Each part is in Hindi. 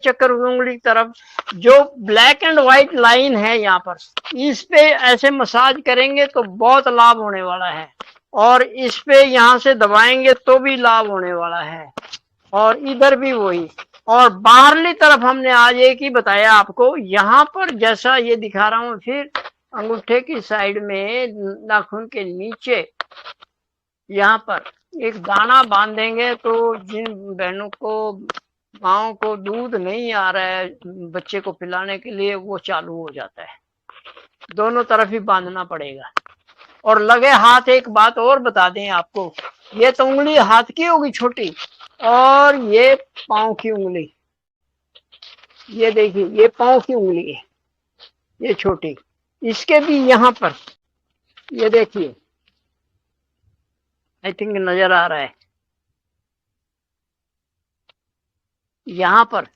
चक्कर उंगली की तरफ जो ब्लैक एंड व्हाइट लाइन है यहाँ पर, इस पे ऐसे मसाज करेंगे तो बहुत लाभ होने वाला है, और इस पे यहाँ से दबाएंगे तो भी लाभ होने वाला है, और इधर भी वही। और बाहरली तरफ हमने आज एक ही बताया आपको, यहाँ पर जैसा ये दिखा रहा हूँ, फिर अंगूठे की साइड में नाखून के नीचे यहाँ पर एक दाना बांधेंगे तो जिन बहनों को, माओ को दूध नहीं आ रहा है बच्चे को पिलाने के लिए, वो चालू हो जाता है। दोनों तरफ ही बांधना पड़ेगा। और लगे हाथ, एक बात और बता दें आपको, ये तो उंगली हाथ की होगी छोटी, और ये पांव की उंगली, ये देखिए ये पांव की उंगली है, ये छोटी, इसके भी यहाँ पर ये देखिए, आई थिंक नजर आ रहा है, यहाँ पर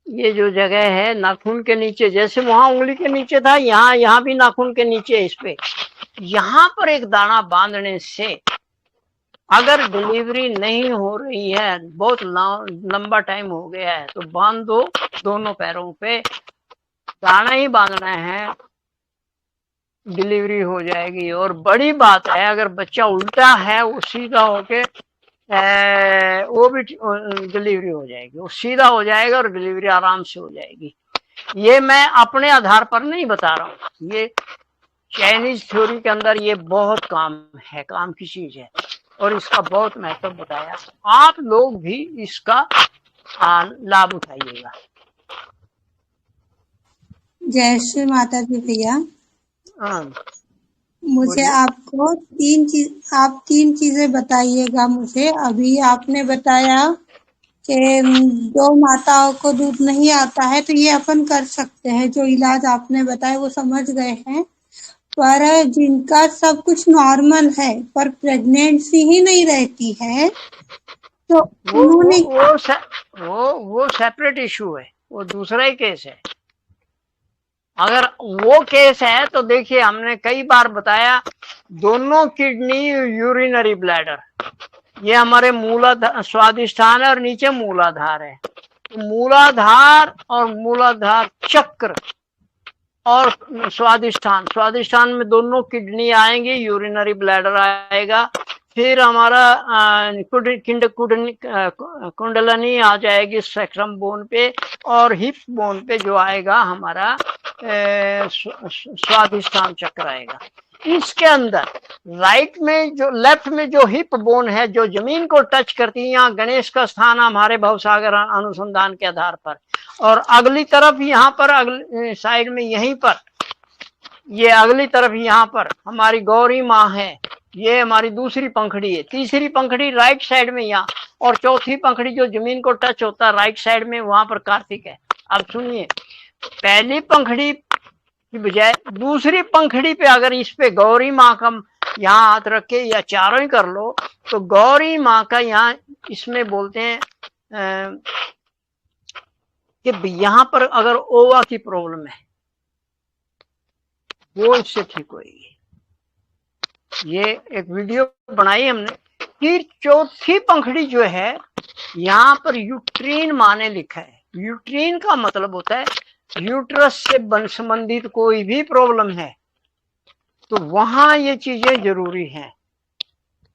ये जो जगह है नाखून के नीचे, जैसे वहां उंगली के नीचे था, यहाँ भी नाखून के नीचे, इस पे यहाँ पर एक दाना बांधने से अगर डिलीवरी नहीं हो रही है, बहुत लंबा टाइम हो गया है, तो बांध दो दोनों पैरों पे, दाना ही बांधना है, डिलीवरी हो जाएगी। और बड़ी बात है, अगर बच्चा उल्टा है वो सीधा होके वो भी डिलीवरी हो जाएगी, वो सीधा हो जाएगा और डिलीवरी आराम से हो जाएगी। ये मैं अपने आधार पर नहीं बता रहा हूँ, ये चाइनीज थ्योरी के अंदर ये बहुत काम है, काम की चीज है, और इसका बहुत महत्व बताया। आप लोग भी इसका लाभ उठाइएगा। जय श्री माता दी भैया। मुझे आपको आप तीन चीजें बताइएगा मुझे। अभी आपने बताया कि जो माताओं को दूध नहीं आता है तो ये अपन कर सकते हैं, जो इलाज आपने बताया वो समझ गए हैं, पर जिनका सब कुछ नॉर्मल है पर प्रेगनेंसी ही नहीं रहती है तो उन्होंने वो सेपरेट इशू है, वो दूसरा ही केस है। अगर वो केस है तो देखिए, हमने कई बार बताया, दोनों किडनी, यूरिनरी ब्लैडर, ये हमारे मूलाधार, स्वादिष्ठान है और नीचे मूलाधार है। तो मूलाधार और मूलाधार चक्र और स्वादिष्ठान में दोनों किडनी आएंगी, यूरिनरी ब्लैडर आएगा, फिर हमारा कुंडलनी आ जाएगी सेक्रम बोन पे, और हिप बोन पे जो आएगा हमारा स्वादिष्ठान चक्र आएगा। इसके अंदर राइट में जो, लेफ्ट में जो हिप बोन है, जो जमीन को टच करती है, यहाँ गणेश का स्थान हमारे भवसागर अनुसंधान के आधार पर, और अगली तरफ यहाँ पर, अगली साइड में यहीं पर, ये अगली तरफ यहाँ पर हमारी गौरी माँ है, ये हमारी दूसरी पंखड़ी है, तीसरी पंखड़ी राइट साइड में यहाँ, और चौथी पंखड़ी जो जमीन को टच होता है राइट साइड में, वहां पर कार्तिक है। अब सुनिए, पहली पंखड़ी की बजाय दूसरी पंखड़ी पे अगर इस पे गौरी माँ का यहाँ हाथ रखे, या चारों ही कर लो, तो गौरी माँ का यहाँ इसमें बोलते हैं कि यहाँ पर अगर ओवा की प्रॉब्लम है वो इससे ठीक होगी। ये एक वीडियो बनाई हमने। फिर चौथी पंखड़ी जो है, यहाँ पर यूट्रीन माने लिखा है। यूट्रीन का मतलब होता है यूट्रस से संबंधित कोई भी प्रॉब्लम है तो वहां ये चीजें जरूरी हैं,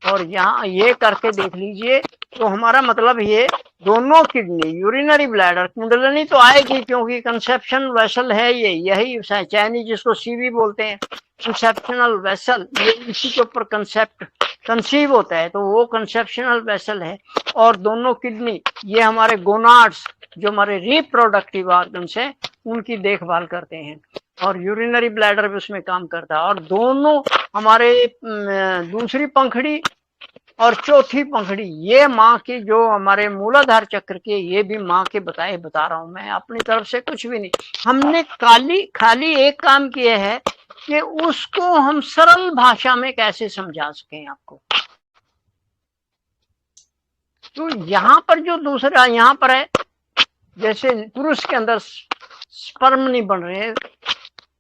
और यहाँ ये करके देख लीजिए। तो हमारा मतलब ये दोनों किडनी, यूरिनरी ब्लैडर, कुंडलनी तो आएगी क्योंकि कंसेप्शन वेसल है, ये यही चाइनीज जिसको सीवी बोलते हैं, कंसेप्शनल वेसल, ये इसी के ऊपर कंसेप्ट कंसीव होता है, तो वो कंसेप्शनल वेसल है। और दोनों किडनी ये हमारे गोनाड्स, जो हमारे रिप्रोडक्टिव ऑर्गन्स हैं, उनकी देखभाल करते हैं, और यूरिनरी ब्लैडर भी उसमें काम करता है। और दोनों हमारे दूसरी पंखड़ी और चौथी पंखड़ी, ये माँ की, जो हमारे मूलाधार चक्र के, ये भी माँ के बता रहा हूं मैं, अपनी तरफ से कुछ भी नहीं। हमने खाली एक काम किया है कि उसको हम सरल भाषा में कैसे समझा सकें आपको। तो यहाँ पर जो दूसरा यहाँ पर है, जैसे पुरुष के अंदर स्पर्म नहीं बन रहे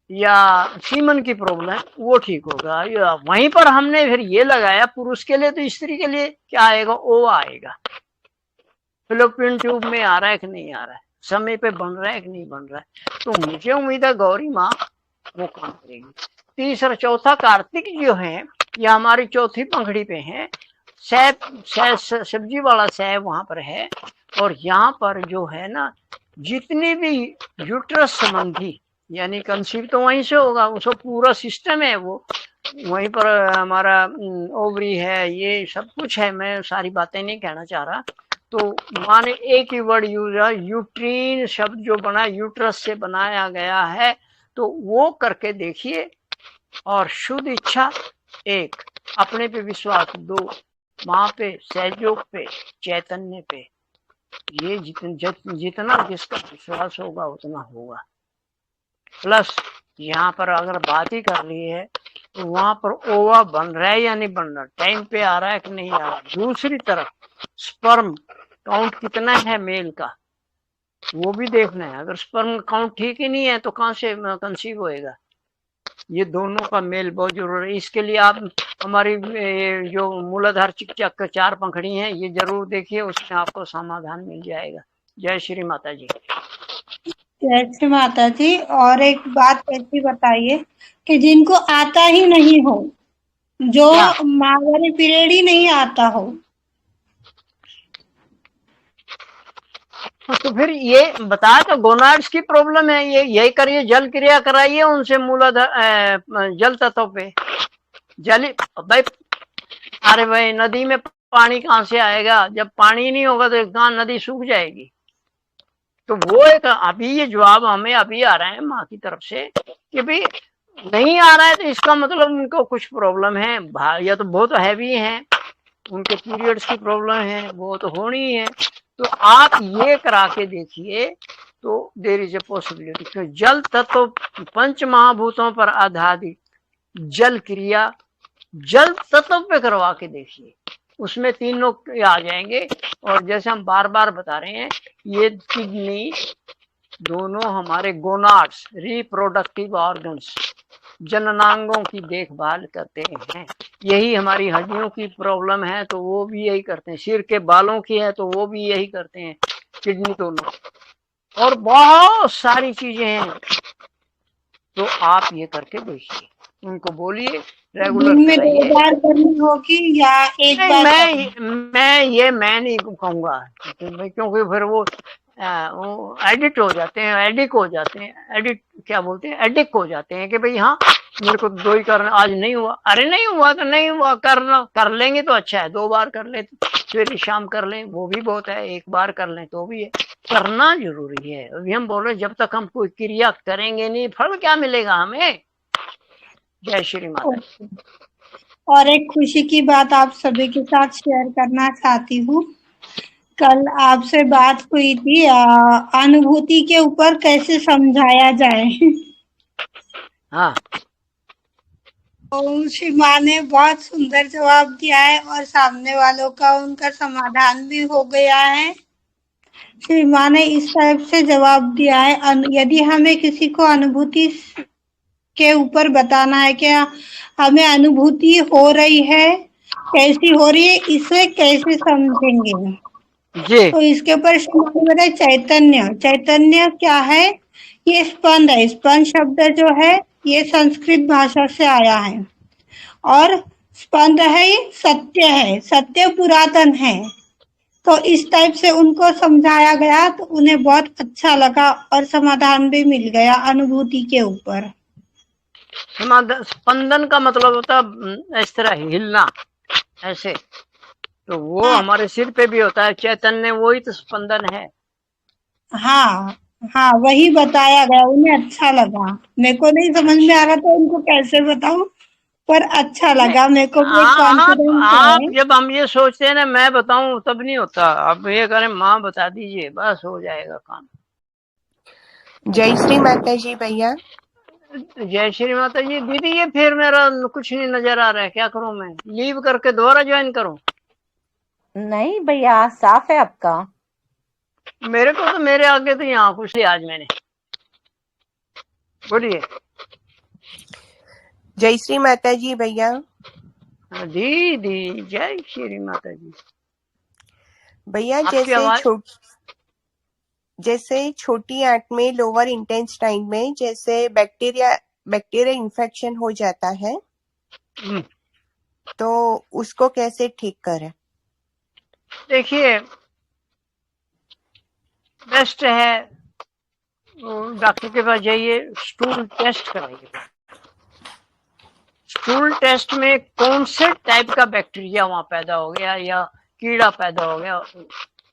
या सीमन की प्रॉब्लम है, वो ठीक होगा। या वहीं पर हमने फिर ये लगाया पुरुष के लिए, तो स्त्री के लिए क्या आएगा, ओवा आएगा। फिलोपियन ट्यूब में आ रहा है कि नहीं आ रहा है, समय पे बन रहा है कि नहीं बन रहा है। तो मुझे उम्मीद है गौरी माँ वो काम करेगी। तीसरा चौथा कार्तिक जो है ये हमारी चौथी पंखड़ी पे है, सब्जी वाला सैब वहां पर है। और यहाँ पर जो है ना जितनी भी यूट्रस संबंधी यानी कंसीव तो वहीं से होगा, उसका पूरा सिस्टम है वो वहीं पर हमारा ओवरी है, ये सब कुछ है। मैं सारी बातें नहीं कहना चाह रहा। तो माने एक ही वर्ड यूज है, यूट्रीन शब्द जो बना यूट्रस से बनाया गया है, तो वो करके देखिए। और शुद्ध इच्छा एक, अपने पे विश्वास दो, माँ पे, सहयोग पे, चैतन्य पे, ये जितना जिसका विश्वास होगा उतना होगा। प्लस यहाँ पर अगर बात ही कर ली है तो वहां पर ओवा बन रहा है या नहीं बन रहा, टाइम पे आ रहा है कि नहीं आ रहा। दूसरी तरफ स्पर्म काउंट कितना है मेल का, वो भी देखना है। अगर स्पर्म काउंट ठीक ही नहीं है तो कहाँ से कंसीव होएगा। ये दोनों का मेल बहुत जरूरी है। इसके लिए आप हमारी जो मूलाधार चिकित्सक 4 पंखड़ी हैं ये जरूर देखिए, उसमें आपको समाधान मिल जाएगा। जय श्री माता जी। जय श्री माता जी। और एक बात ऐसी बताइए कि जिनको आता ही नहीं हो, जो माहवारी पीरियड ही नहीं आता हो, तो फिर ये बताया तो गोनाड्स की प्रॉब्लम है, ये यही करिए, जल क्रिया कराइए उनसे मूलाधार जल तत्व पे। जल भाई, अरे भाई नदी में पानी कहाँ से आएगा, जब पानी नहीं होगा तो कहाँ नदी सूख जाएगी। तो वो एक अभी ये जवाब हमें अभी आ रहा है माँ की तरफ से कि भाई नहीं आ रहा है, तो इसका मतलब उनको कुछ प्रॉब्लम है, या तो बहुत हैवी है, उनके पीरियड्स की प्रॉब्लम है, वो तो होनी है। तो आप ये करा के देखिए तो देयर इज ए पॉसिबिलिटी। तो जल तत्व पंच महाभूतों पर आधारित जल क्रिया जल तत्व पे करवा के देखिए, उसमें तीनों आ जाएंगे। और जैसे हम बार बार बता रहे हैं, ये किडनी दोनों हमारे गोनाड्स रिप्रोडक्टिव ऑर्गन्स जननांगों की देखभाल करते हैं। यही हमारी हड्डियों की प्रॉब्लम है तो वो भी यही करते हैं, सिर के बालों की है तो वो भी यही करते हैं, किडनी दोनों, और बहुत सारी चीजें हैं। तो आप ये करके देखिए, उनको बोलिए रेगुलर दिन में 2 कराइए। बार करनी होगी या एक नहीं, बार करनी? मैं नहीं कहूंगा, क्योंकि फिर वो एडिक्ट हो जाते हैं, एडिक्ट क्या बोलते हैं, एडिक्ट हो जाते हैं कि भाई हाँ मेरे को 2 ही करना, आज नहीं हुआ, अरे नहीं हुआ तो नहीं हुआ, कर लेंगे तो अच्छा है, 2 बार कर ले, फिर शाम कर लें वो भी बहुत है, 1 बार कर लें तो भी है, करना जरूरी है। अभी हम बोल रहे जब तक हम कोई क्रिया करेंगे नहीं फल क्या मिलेगा हमें। जय श्री माता। और एक खुशी की बात आप सभी के साथ शेयर करना चाहती हूँ। कल आपसे बात हुई थी अनुभूति के ऊपर कैसे समझाया जाए। हाँ, तो उसी माँ ने बहुत सुंदर जवाब दिया है और सामने वालों का उनका समाधान भी हो गया है। श्री माँ ने इस टाइप से जवाब दिया है, यदि हमें किसी को अनुभूति के ऊपर बताना है कि हमें अनुभूति हो रही है, कैसी हो रही है, इसे कैसे समझेंगे जी तो इसके ऊपर चैतन्य। चैतन्य क्या है? ये स्पंद है। स्पंद शब्द जो है ये संस्कृत भाषा से आया है और स्पंद है, ये सत्य है, सत्य पुरातन है। तो इस टाइप से उनको समझाया गया तो उन्हें बहुत अच्छा लगा और समाधान भी मिल गया अनुभूति के ऊपर। स्पंदन का मतलब होता है इस तरह हिलना ऐसे, तो वो हमारे सिर पे भी होता है, चैतन्य वही तो स्पंदन है। हाँ हाँ, वही बताया गया, उन्हें अच्छा लगा। मेरे को नहीं समझ में आ रहा था उनको कैसे बताऊं, पर अच्छा लगा। मेरे को भी कॉन्फिडेंस आप है। जब हम ये सोचते हैं ना मैं बताऊं तब नहीं होता, आप ये करें माँ बता दीजिए बस हो जाएगा काम। जय श्री माता जी भैया। जय श्री माता जी। दीदी ये फिर मेरा कुछ नहीं नजर आ रहा है, क्या करूं मैं, लीव करके दोबारा ज्वाइन करूं? नहीं भैया, साफ है आपका। मेरे को तो मेरे आगे तो यहाँ कुछ नहीं आज मैंने, बोलिए। जय श्री माता जी भैया। दीदी जय श्री माता जी। भैया आपकी आवाज जैसे छोटी आंत में, लोअर इंटेस्टाइन में जैसे बैक्टीरिया इन्फेक्शन हो जाता है, हम्म, तो उसको कैसे ठीक करें? देखिए बेस्ट है डॉक्टर के पास जाइए, स्टूल टेस्ट कराइए। स्टूल टेस्ट में कौन से टाइप का बैक्टीरिया वहां पैदा हो गया या कीड़ा पैदा हो गया,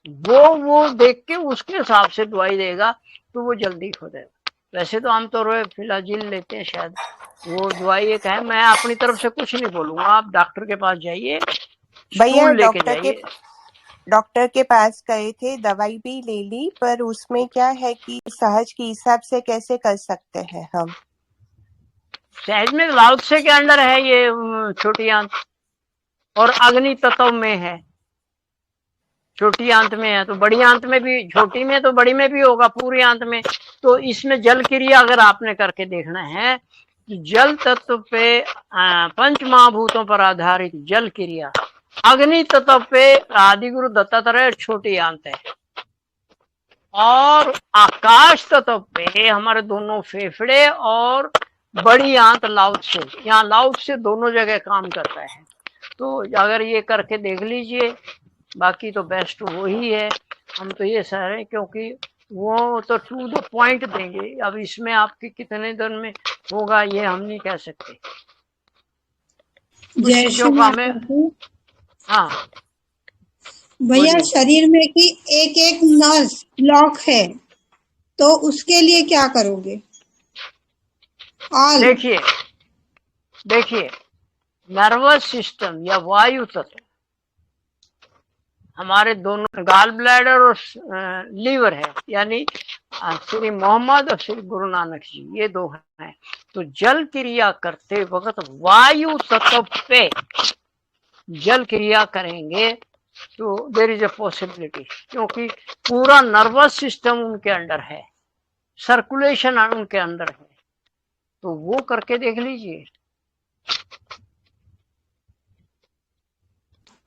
वो देख के उसके हिसाब से दवाई देगा, तो वो जल्दी हो जाएगा। वैसे तो आमतौर पर फिलाजिल लेते हैं शायद, वो दवाई एक है। मैं अपनी तरफ से कुछ नहीं बोलूंगा, आप डॉक्टर के पास जाइए, भैया स्टूल लेके जाइए। डॉक्टर के पास गए थे, दवाई भी ले ली, पर उसमें क्या है कि सहज के हिसाब से कैसे कर सकते हैं हम? सहज में लाउड से के अंडर है ये छोटी आंत, और अग्नि तत्व में है। छोटी आंत में है तो बड़ी आंत में भी, छोटी में तो बड़ी में भी होगा, पूरी आंत में। तो इसमें जल क्रिया अगर आपने करके देखना है, जल तत्व पे पंच महाभूतों पर आधारित जल क्रिया, अग्नि तत्व पे आदिगुरु दत्तात्रेय छोटी आंत है, और आकाश तत्व पे हमारे दोनों फेफड़े और बड़ी आंत लाउड से, यहाँ लाउड से दोनों जगह काम करता है। तो अगर ये करके देख लीजिए, बाकी तो बेस्ट वही है। हम तो ये सह रहे हैं क्योंकि वो तो टू द पॉइंट देंगे, अब इसमें आपके कितने दिन में होगा ये हम नहीं कह सकते। कुछ जय चीजों श्री का हमें, माता की। हाँ भैया बोलिए। शरीर में की एक एक नर्व ब्लॉक है, तो उसके लिए क्या करोगे? ऑल देखिए नर्वस सिस्टम या वायु तत्व, हमारे दोनों गाल ब्लैडर और लीवर है, यानी श्री मोहम्मद और श्री गुरु नानक जी, ये दो हैं। तो जल क्रिया करते वक्त वायु तत्व पे जल क्रिया करेंगे तो देर इज अ पॉसिबिलिटी, क्योंकि पूरा नर्वस सिस्टम उनके अंडर है, सर्कुलेशन उनके अंदर है। तो वो करके देख लीजिए।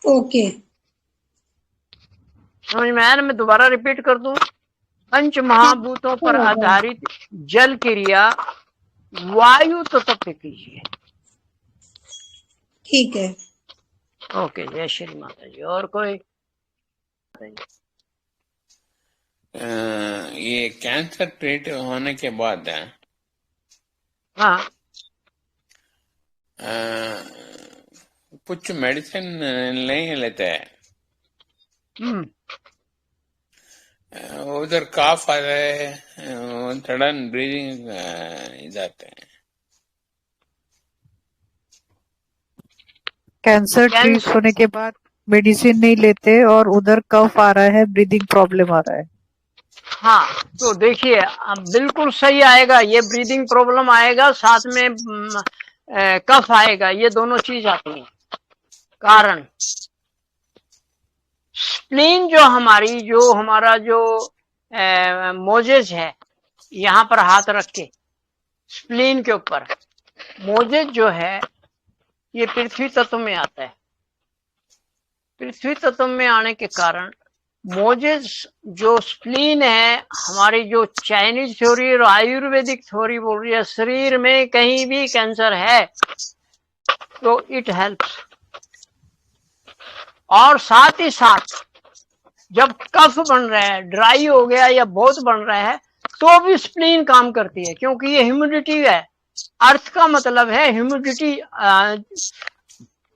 ओके। समझ में आया ना? मैं दोबारा रिपीट कर दूं, पंच महाभूतों पर आधारित जल क्रिया वायु तत्व पे कीजिए। ठीक है। ओके, जय श्री माता जी। और कोई? ये कैंसर ट्रीट होने के बाद हाँ, कुछ मेडिसिन नहीं लेते हैं, उधर काफ आ रहे हैं, सडन ब्रीदिंग जाते हैं। कैंसर ट्रीट होने के बाद मेडिसिन नहीं लेते और उधर कफ आ रहा है, ब्रीदिंग प्रॉब्लम आ रहा है। हाँ, तो देखिए अब बिल्कुल सही आएगा, ये ब्रीदिंग प्रॉब्लम आएगा, साथ में कफ आएगा, ये दोनों चीज आती हैं। कारण स्प्लीन जो हमारा जो मोजेज है, यहाँ पर हाथ रख के स्प्लीन के ऊपर, मोजेज जो है ये पृथ्वी तत्व में आता है। पृथ्वी तत्व में आने के कारण मोजेज जो स्प्लीन है, हमारी जो चाइनीज थ्योरी और आयुर्वेदिक थ्योरी बोल रही है, शरीर में कहीं भी कैंसर है तो इट हेल्प्स। और साथ ही साथ जब कफ बन रहा है, ड्राई हो गया या बहुत बन रहा है, तो भी स्प्लीन काम करती है, क्योंकि ये ह्यूमिडिटी है। अर्थ का मतलब है ह्यूमिडिटी,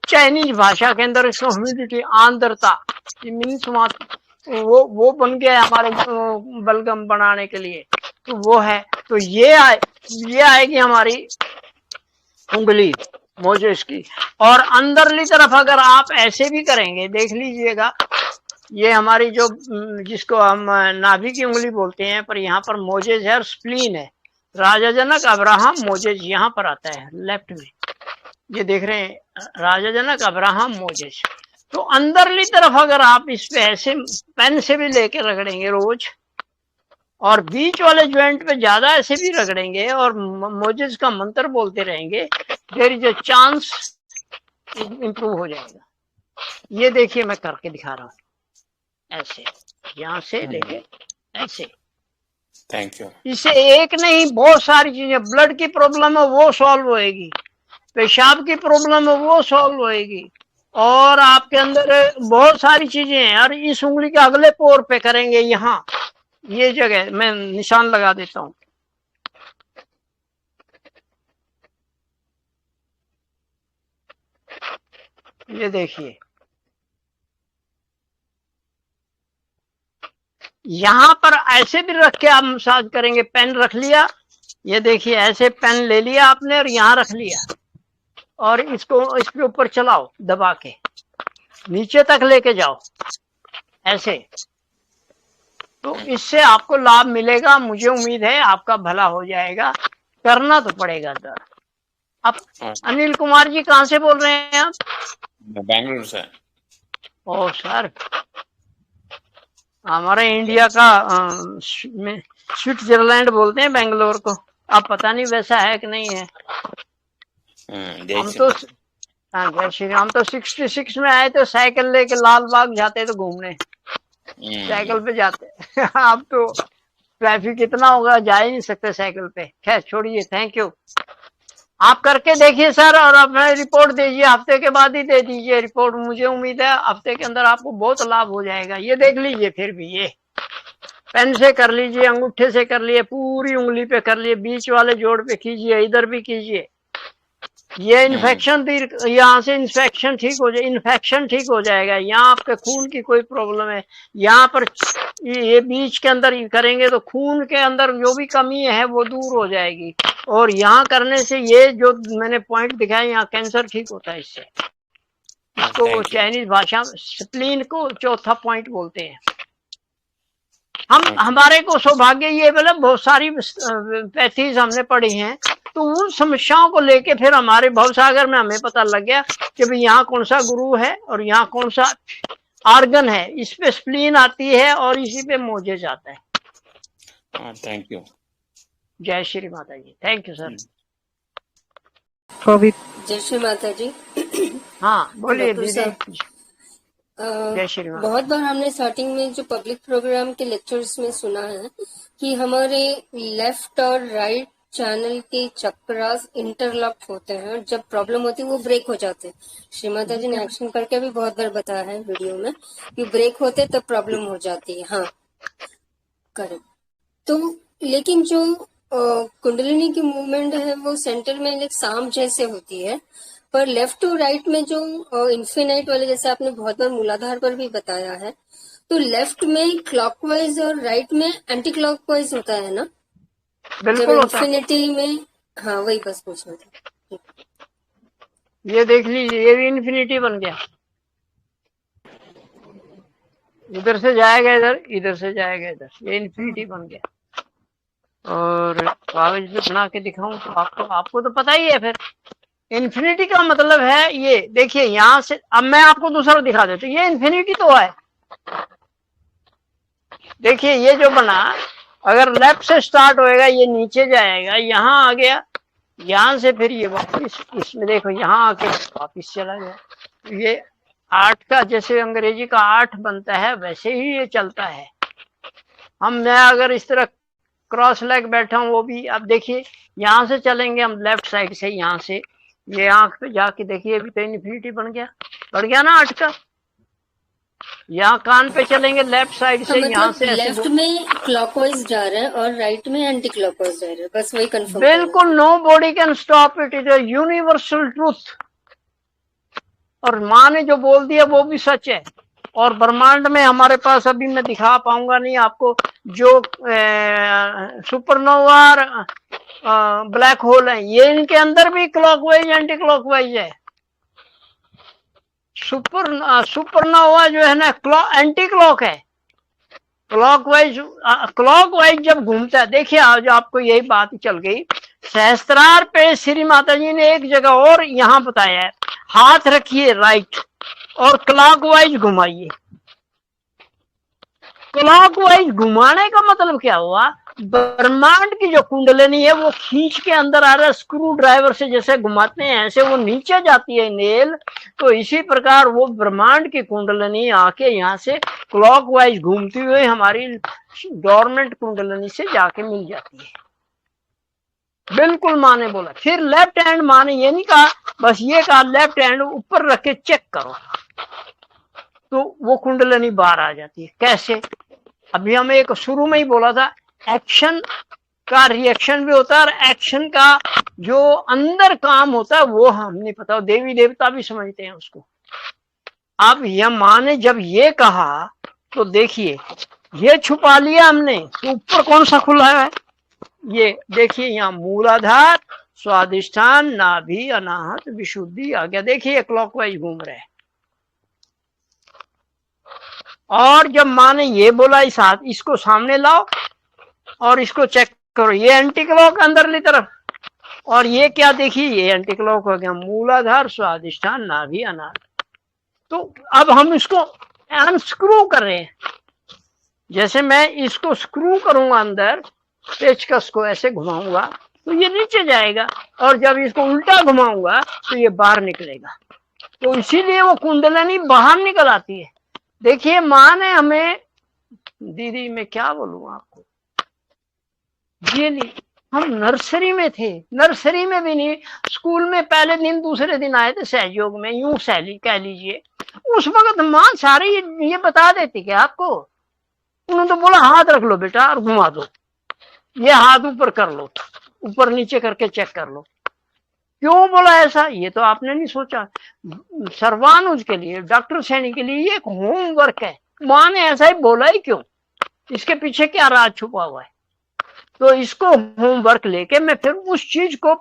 चाइनीज भाषा के अंदर इसको ह्यूमिडिटी, आर्द्रता, मीन्स वो बन गया है हमारे बलगम बनाने के लिए। तो वो है, तो ये आएगी हमारी उंगली मोजेस की। और अंदरली तरफ अगर आप ऐसे भी करेंगे, देख लीजिएगा, ये हमारी जो जिसको हम नाभि की उंगली बोलते हैं, पर यहाँ पर मोजेज है और स्प्लीन है। राजा जनक अब्राहम मोजेज यहाँ पर आता है लेफ्ट में, ये देख रहे हैं, राजा जनक अब्राहम मोजेज। तो अंदरली तरफ अगर आप इस पे ऐसे पेन से भी लेके रगड़ेंगे रोज, और बीच वाले ज्वाइंट पे ज्यादा ऐसे भी रगड़ेंगे और मोजेज का मंत्र बोलते रहेंगे, there is a chance improve हो जाएगा। ये देखिए मैं करके दिखा रहा हूँ, ऐसे, यहाँ से लेके ऐसे। Thank you. इससे एक नहीं, बहुत सारी चीजें, ब्लड की प्रॉब्लम है वो सॉल्व होएगी, पेशाब की प्रॉब्लम है वो सॉल्व होएगी, और आपके अंदर बहुत सारी चीजें हैं। और इस उंगली के अगले पोर पे करेंगे, यहाँ ये जगह मैं निशान लगा देता हूँ। ये देखिए, यहां पर ऐसे भी रख के आप मसाज करेंगे। पेन रख लिया, ये देखिए ऐसे पेन ले लिया आपने और यहां रख लिया, और इसको इसके ऊपर चलाओ, दबा के नीचे तक लेके जाओ ऐसे, तो इससे आपको लाभ मिलेगा। मुझे उम्मीद है आपका भला हो जाएगा। करना तो पड़ेगा सर। आप अनिल कुमार जी कहाँ से बोल रहे हैं आप? बेंगलुरु से। ओ सर, हमारे इंडिया का स्विट्जरलैंड बोलते हैं बेंगलोर को। अब पता नहीं वैसा है कि नहीं है। हम तो हाँ जय श्री राम, तो 66 में आए तो साइकिल लेके लाल बाग जाते तो घूमने, साइकिल पे जाते। अब तो ट्रैफिक इतना होगा, जा ही नहीं सकते साइकिल पे। खैर छोड़िए, थैंक यू। आप करके देखिए सर, और अपना रिपोर्ट दीजिए। हफ्ते के बाद ही दे दीजिए रिपोर्ट। मुझे उम्मीद है हफ्ते के अंदर आपको बहुत लाभ हो जाएगा। ये देख लीजिए, फिर भी ये पेन से कर लीजिए, अंगूठे से कर लिए, पूरी उंगली पे कर लिए, बीच वाले जोड़ पे कीजिए, इधर भी कीजिए। ये इन्फेक्शन, यहाँ से इन्फेक्शन ठीक हो जाए, इन्फेक्शन ठीक हो जाएगा। यहाँ आपके खून की कोई प्रॉब्लम है, यहाँ पर ये बीच के अंदर करेंगे तो खून के अंदर जो भी कमी है वो दूर हो जाएगी। और यहाँ करने से ये जो मैंने पॉइंट दिखाया, यहाँ कैंसर ठीक होता है इससे। इसको चाइनीज भाषा में स्प्लीन को चौथा पॉइंट बोलते हैं। हमारे को सौभाग्य ये मतलब बहुत सारी पैथीज हमने पढ़ी हैं, तो उन समस्याओं को लेके फिर हमारे भवसागर में हमें पता लग गया कि भाई यहाँ कौन सा गुरु है और यहाँ कौन सा आर्गन है। इस पे स्प्लीन आती है और इसी पे मोजेज आता है। Thank you. जय श्री माता जी। Thank you sir. जय श्री माता जी। हाँ बोलिए डॉक्टर दीदी। साहब, जय श्री माता। बहुत बार हमने स्टार्टिंग में जो पब्लिक प्रोग्राम के लेक्चर्स में सुना है कि हमारे लेफ्ट और राइट चैनल के चक्रास इंटरलॉक होते हैं, और जब प्रॉब्लम होती है वो ब्रेक हो जाते हैं। श्री माता जी ने एक्शन करके भी बहुत बार बताया है वीडियो में कि ब्रेक होते तब प्रॉब्लम हो जाती है। हाँ करेक्ट। तो लेकिन जो कुंडलिनी की मूवमेंट है वो सेंटर में एक सांप जैसे होती है, पर लेफ्ट टू राइट में जो इन्फिनाइट वाले, जैसे आपने बहुत बार मूलाधार पर भी बताया है, तो लेफ्ट में क्लॉकवाइज और राइट में एंटी क्लॉकवाइज होता है ना? बिल्कुल होता है। इन्फिनिटी में। हाँ वही बस पूछना था। ये देख लीजिए, ये भी इन्फिनिटी बन गया। इधर से जाएगा इधर, इधर से जाएगा इधर, ये इन्फिनिटी बन गया। और कागज पे बना के दिखाऊं तो आपको तो पता ही है। फिर इन्फिनिटी का मतलब है, ये देखिए यहाँ से, अब मैं आपको दूसरा दिखा देता हूँ। ये इन्फिनिटी तो है, देखिए ये जो बना, अगर लेफ्ट से स्टार्ट होएगा ये नीचे जाएगा, यहाँ आ गया, यहाँ से फिर ये वापिस इसमें देखो, यहाँ आके वापिस चला गया। ये 8 का, जैसे अंग्रेजी का 8 बनता है वैसे ही ये चलता है। मैं अगर इस तरह क्रॉस लेग बैठा हूँ, वो भी अब देखिए यहाँ से चलेंगे हम लेफ्ट साइड से, यहाँ से ये आंख पे जाके देखिए, अभी तो इन्फिनिटी बन गया ना 8 का। यहाँ कान पे चलेंगे लेफ्ट साइड से, यहाँ से लेफ्ट में क्लॉकवाइज जा रहा है और राइट में एंटी क्लॉकवाइज जा रहा है, बस वही कंफर्म। बिल्कुल, nobody can stop it, is a universal truth. और माँ ने जो बोल दिया वो भी सच है। और ब्रह्मांड में हमारे पास, अभी मैं दिखा पाऊंगा नहीं आपको, जो सुपरनोवा ब्लैक होल है, ये इनके अंदर भी क्लॉकवाइज एंटी क्लॉकवाइज है। सुपरनोवा जो है ना, एंटी क्लॉक है। क्लॉकवाइज जब घूमता है, देखिए आज आपको यही बात चल गई। सहस्त्रार पे श्री माता जी ने एक जगह और यहाँ बताया है, हाथ रखिए राइट और क्लॉकवाइज घुमाइए। क्लॉकवाइज घुमाने का मतलब क्या हुआ? ब्रह्मांड की जो कुंडलिनी है वो खींच के अंदर आ रहा है, स्क्रू ड्राइवर से जैसे घुमाते हैं ऐसे वो नीचे जाती है नेल। तो इसी प्रकार वो ब्रह्मांड की कुंडलिनी आके यहाँ से क्लॉकवाइज घूमती हुई हमारी डोरमेंट कुंडलिनी से जाके मिल जाती है। बिल्कुल माँ ने बोला। फिर लेफ्ट हैंड माँ ने ये नहीं कहा, बस ये कहा लेफ्ट हैंड ऊपर रख के चेक करो, तो वो कुंडलिनी बाहर आ जाती है। कैसे? अभी हमें एक शुरू में ही बोला था, एक्शन का रिएक्शन भी होता है और एक्शन का जो अंदर काम होता है वो हम नहीं पता, देवी देवता भी समझते हैं उसको। अब यह माँ ने जब ये कहा तो देखिए ये छुपा लिया हमने, तो ऊपर कौन सा खुला है? ये देखिए यहाँ मूलाधार, स्वादिष्ठान, नाभि, अनाहत, विशुद्धि आ गया। देखिए क्लॉकवाइज घूम रहे हैं। और जब माँ ने ये बोला इस हाथ इसको सामने लाओ और इसको चेक करो, ये एंटी क्लॉक अंदरली तरफ, और ये क्या देखिए ये एंटी क्लॉक हो गया, मूलाधार, स्वादिष्ठान, नाभि, अनाहत। तो अब हम इसको अनस्क्रू कर रहे हैं। जैसे मैं इसको स्क्रू करूंगा अंदर, पेचकस को ऐसे घुमाऊंगा तो ये नीचे जाएगा, और जब इसको उल्टा घुमाऊंगा तो ये बाहर निकलेगा। तो इसीलिए वो कुंडलिनी बाहर निकल आती है। देखिए माँ ने हमें, दीदी मैं क्या बोलूं आपको, ये नहीं, हम नर्सरी में थे, नर्सरी में भी नहीं, स्कूल में पहले दिन दूसरे दिन आए थे सहयोग में, यूं सैली कह लीजिए। उस वक्त माँ सारी ये बता देती क्या आपको? उन्होंने तो बोला हाथ रख लो बेटा और घुमा दो, ये हाथ ऊपर कर लो, ऊपर नीचे करके चेक कर लो। क्यों बोला ऐसा? ये तो आपने नहीं सोचा। सर्वानुज के लिए, डॉक्टर सैनी के लिए ये एक होमवर्क है। माँ ने ऐसा ही बोला ही क्यों? इसके पीछे क्या राज छुपा हुआ है? तो इसको होमवर्क लेके मैं फिर उस चीज को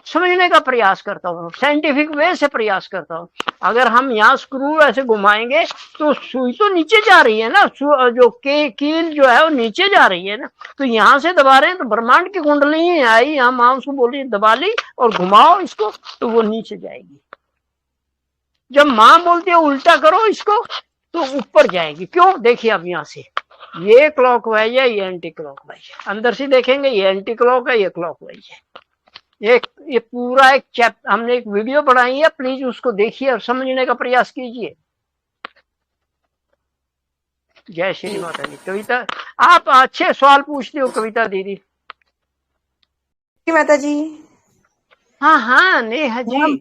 समझने का प्रयास करता हूँ, साइंटिफिक वे से प्रयास करता हूँ। अगर हम यहाँ स्क्रू ऐसे घुमाएंगे तो सुई तो नीचे जा रही है ना, जो कील जो है वो नीचे जा रही है ना, तो यहाँ से दबा रहे हैं तो ब्रह्मांड की कुंडली आई, यहाँ माँ उसको बोली दबा ली और घुमाओ इसको तो वो नीचे जाएगी। जब माँ बोलती है उल्टा करो इसको तो ऊपर जाएगी। क्यों? देखिए अब यहाँ से ये क्लॉकवाइज है, ये एंटी क्लॉकवाइज है। अंदर से देखेंगे ये एंटी क्लॉक है, ये क्लॉकवाइज है। ये पूरा एक चैप्टर हमने एक वीडियो बनाई है, प्लीज उसको देखिए और समझने का प्रयास कीजिए। जय श्री माता जी। कविता आप अच्छे सवाल पूछते हो कविता दीदी। माता जी। हाँ हाँ नेहा जी।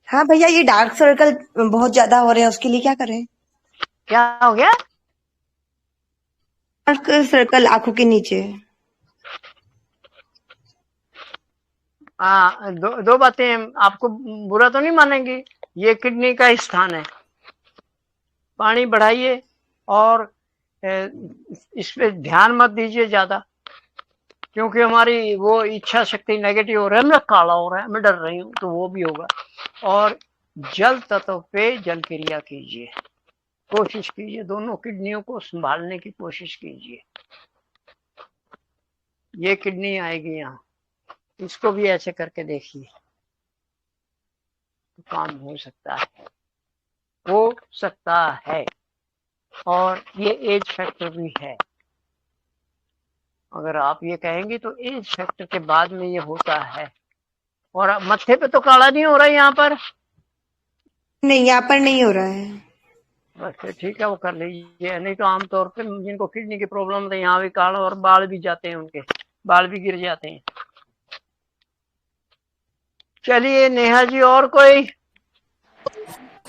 हाँ भैया, ये डार्क सर्कल बहुत ज्यादा हो रहे हैं, उसके लिए क्या करें? क्या हो गया? डार्क सर्कल आंखों के नीचे। दो बातें आपको बुरा तो नहीं मानेंगी। ये किडनी का ही स्थान है, पानी बढ़ाइए और इस पे ध्यान मत दीजिए ज्यादा, क्योंकि हमारी वो इच्छा शक्ति नेगेटिव हो रहा है, मैं काला हो रहा है, मैं डर रही हूँ, तो वो भी होगा। और जल तत्व पे जल क्रिया कीजिए, कोशिश कीजिए, दोनों किडनियों को संभालने की कोशिश कीजिए। ये किडनी आएगी यहाँ, इसको भी ऐसे करके देखिए, तो काम हो सकता है, हो सकता है। और ये एज फैक्टर भी है। अगर आप ये कहेंगे तो एज फैक्टर के बाद में ये होता है। और मत्थे पे तो काला नहीं हो रहा है यहाँ पर? नहीं, यहाँ पर नहीं हो रहा है। बस ठीक है, वो कर लीजिए। नहीं तो आमतौर पे जिनको किडनी की प्रॉब्लम होती है यहाँ भी काला, और बाल भी जाते हैं, उनके बाल भी गिर जाते हैं। चलिए नेहा जी, और कोई?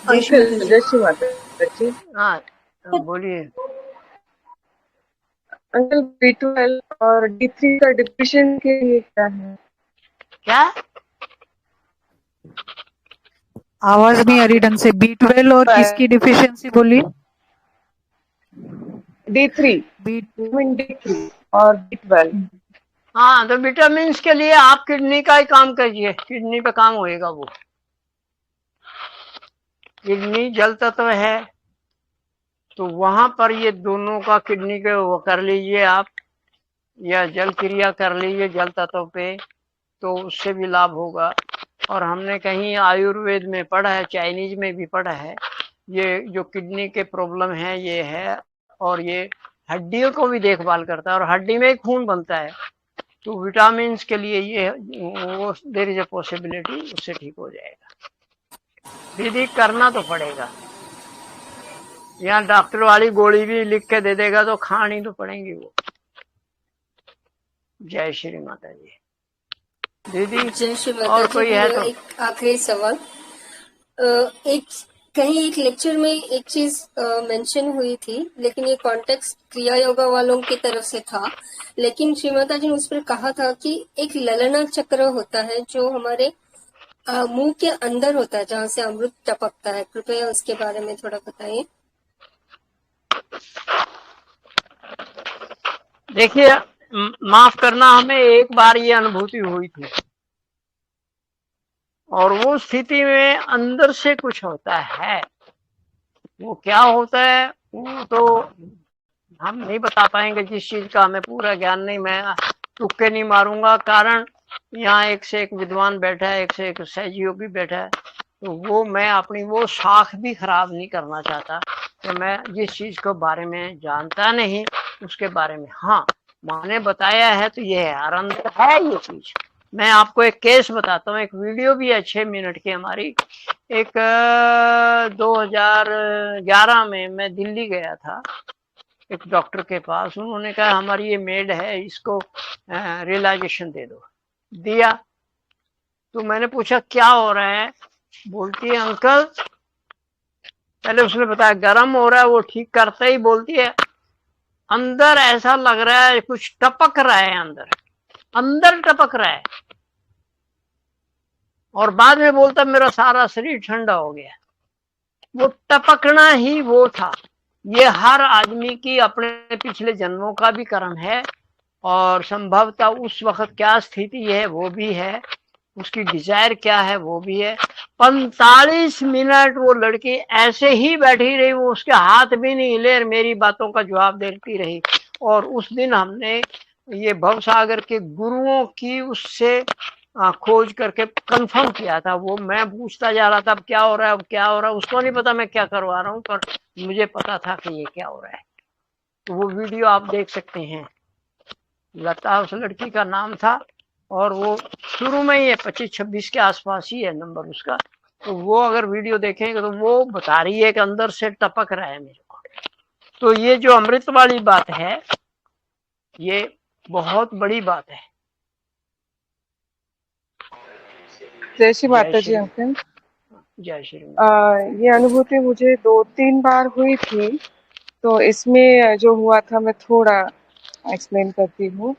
अंकल जय श्री माता जी। हाँ बोलिए। अंकल B12 और D3 का डिप्रेशन के लिए क्या है? क्या? आवाज नहीं आ रही ढंग से। B12 और किसकी डिफिशियंसी बोली? D3 और B12। हाँ, तो विटामिन के लिए आप किडनी का ही काम करिए, किडनी पे काम होएगा वो। किडनी जल तत्व है, तो वहां पर ये दोनों का किडनी के वो कर लीजिए आप, या जल क्रिया कर लीजिए जल तत्व पे, तो उससे भी लाभ होगा। और हमने कहीं आयुर्वेद में पढ़ा है, चाइनीज में भी पढ़ा है, ये जो किडनी के प्रॉब्लम है ये है, और ये हड्डियों को भी देखभाल करता है और हड्डी में ही खून बनता है, तो विटामिन के लिए ये वो देयर इज अ पॉसिबिलिटी उससे ठीक हो जाएगा। दीदी करना तो पड़ेगा, यहाँ डॉक्टर वाली गोली भी लिख के दे देगा तो खानी तो पड़ेगी वो। जय श्री माता जी। दीदी जय श्री माता और जी। कोई है तो एक आखिरी सवाल, एक कहीं एक लेक्चर में एक चीज मेंशन हुई थी, लेकिन ये कॉन्टेक्स्ट क्रिया योगा वालों की तरफ से था, लेकिन श्री माता जी ने उस पर कहा था कि एक ललना चक्र होता है जो हमारे मुंह के अंदर होता है, जहाँ से अमृत टपकता है। कृपया उसके बारे में थोड़ा बताइए। देखिए, माफ करना, हमें एक बार ये अनुभूति हुई थी और वो स्थिति में अंदर से कुछ होता है। वो क्या होता है वो तो हम नहीं बता पाएंगे, जिस चीज का हमें पूरा ज्ञान नहीं, मैं तुक्के नहीं मारूंगा, कारण यहाँ एक से एक विद्वान बैठा है, एक से एक सहयोगी बैठा है, तो वो मैं अपनी वो साख भी खराब नहीं करना चाहता। तो मैं जिस चीज के बारे में जानता नहीं उसके बारे में, हाँ माँ ने बताया है तो ये है, और अंदर है ये चीज। मैं आपको एक केस बताता हूँ, एक वीडियो भी है 6 मिनट की हमारी। एक 2011 में मैं दिल्ली गया था एक डॉक्टर के पास, उन्होंने कहा हमारी ये मेड है, इसको रियलाइजेशन दे दो। दिया तो मैंने पूछा क्या हो रहा है, बोलती है अंकल, पहले उसने बताया गर्म हो रहा है, वो ठीक करते ही बोलती है अंदर ऐसा लग रहा है कुछ टपक रहा है, अंदर अंदर टपक रहा है, और बाद में बोलता मेरा सारा शरीर ठंडा हो गया। वो टपकना ही वो था। ये हर आदमी की अपने पिछले जन्मों का भी कर्म है, और संभवतः उस वक्त क्या स्थिति है वो भी है, उसकी डिजायर क्या है वो भी है। 45 मिनट वो लड़की ऐसे ही बैठी रही, वो उसके हाथ भी नहीं हिले, मेरी बातों का जवाब देती रही। और उस दिन हमने ये भवसागर के गुरुओं की उससे खोज करके कंफर्म किया था। वो मैं पूछता जा रहा था अब क्या हो रहा है, अब क्या हो रहा है, उसको नहीं पता मैं क्या करवा रहा हूँ, पर मुझे पता था कि ये क्या हो रहा है। तो वो वीडियो आप देख सकते हैं, लता उस लड़की का नाम था, और वो शुरू में ही है 25-26 के आसपास ही है नंबर उसका। तो वो अगर वीडियो देखेंगे तो वो बता रही है कि अंदर से टपक रहा है मेरे को। तो ये जो अमृत वाली बात है ये बहुत बड़ी बात है। जय श्री माता जी अंकल। जय श्री ये अनुभूति मुझे 2-3 बार हुई थी, तो इसमें जो हुआ था मैं थोड़ा एक्सप्लेन करती हूँ।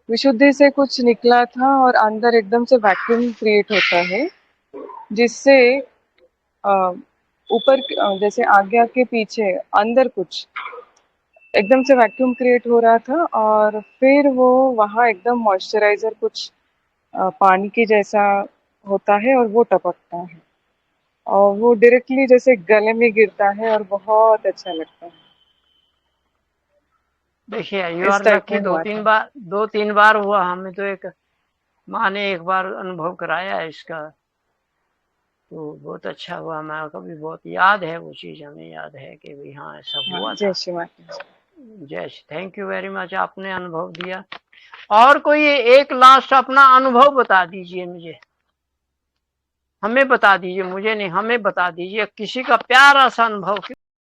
विशुद्धि से कुछ निकला था और अंदर एकदम से वैक्यूम क्रिएट होता है, जिससे ऊपर जैसे आज्ञा के पीछे अंदर कुछ एकदम से वैक्यूम क्रिएट हो रहा था, और फिर वो वहाँ एकदम मॉइस्चराइजर कुछ पानी के जैसा होता है और वो टपकता है, और वो डायरेक्टली जैसे गले में गिरता है और बहुत अच्छा लगता है। देखिए यू आर लकी, 2-3 बार हुआ। हमें तो एक माँ ने एक बार अनुभव कराया है इसका, तो बहुत अच्छा हुआ। हमारा कभी बहुत याद है वो चीज, हमें याद है कि भाई हाँ ऐसा हुआ था। जय श्री माता। जय Shri, thank you very much, आपने अनुभव दिया। और कोई एक लास्ट अपना अनुभव बता दीजिए मुझे, हमें बता दीजिए, मुझे नहीं, हमें बता दीजिए किसी का प्यारा सा अनुभव।